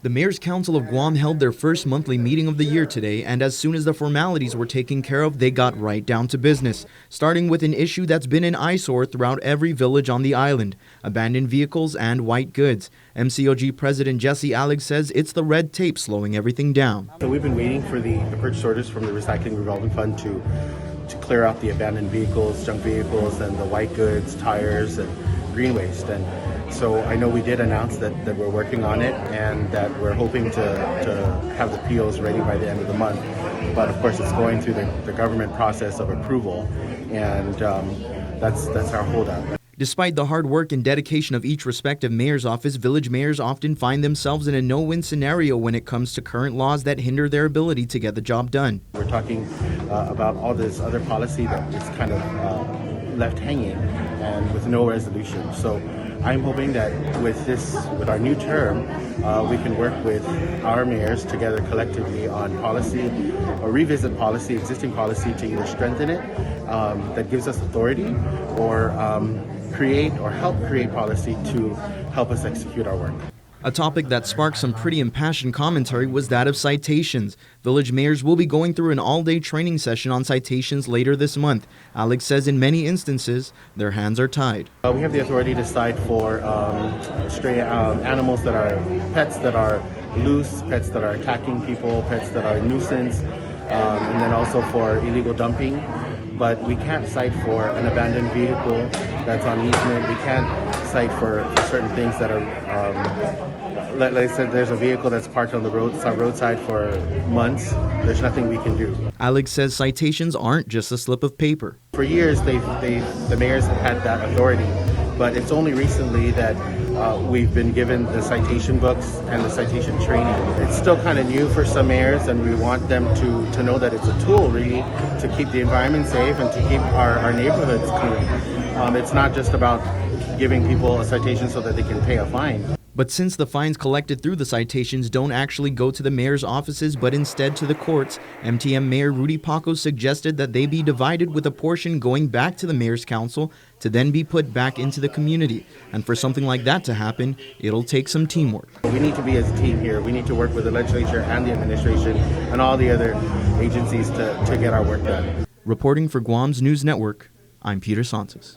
The Mayors Council of Guam held their first monthly meeting of the year today, and as soon as the formalities were taken care of, they got right down to business, starting with an issue that's been an eyesore throughout every village on the island: abandoned vehicles and white goods. MCOG President Jesse Alex says it's the red tape slowing everything down. So we've been waiting for the purchase orders from the Recycling Revolving Fund to clear out the abandoned vehicles, junk vehicles, and the white goods, tires, and green waste. And so I know we did announce that we're working on it and that we're hoping to have the POs ready by the end of the month. But of course, it's going through the government process of approval, and that's our holdup. Despite the hard work and dedication of each respective mayor's office, village mayors often find themselves in a no-win scenario when it comes to current laws that hinder their ability to get the job done. We're talking about all this other policy that is kind of left hanging and with no resolution. So I'm hoping that with our new term, we can work with our mayors together collectively on policy or revisit policy, existing policy, to either strengthen it, that gives us authority, or create or help create policy to help us execute our work. A topic that sparked some pretty impassioned commentary was that of citations. Village mayors will be going through an all-day training session on citations later this month. Alex says in many instances, their hands are tied. We have the authority to cite for stray animals that are pets that are loose, pets that are attacking people, pets that are a nuisance, and then also for illegal dumping. But we can't cite for an abandoned vehicle that's on easement. We can't cite for certain things that are, like I said, there's a vehicle that's parked on the roadside for months. There's nothing we can do. Alex says citations aren't just a slip of paper. For years, the mayors have had that authority, but it's only recently that we've been given the citation books and the citation training. It's still kind of new for some mayors, and we want them to know that it's a tool, really, to keep the environment safe and to keep our neighborhoods clean. It's not just about giving people a citation so that they can pay a fine. But since the fines collected through the citations don't actually go to the mayor's offices but instead to the courts, MTM Mayor Rudy Paco suggested that they be divided, with a portion going back to the Mayor's Council to then be put back into the community. And for something like that to happen, it'll take some teamwork. We need to be as a team here. We need to work with the legislature and the administration and all the other agencies to get our work done. Reporting for Guam's News Network, I'm Peter Santos.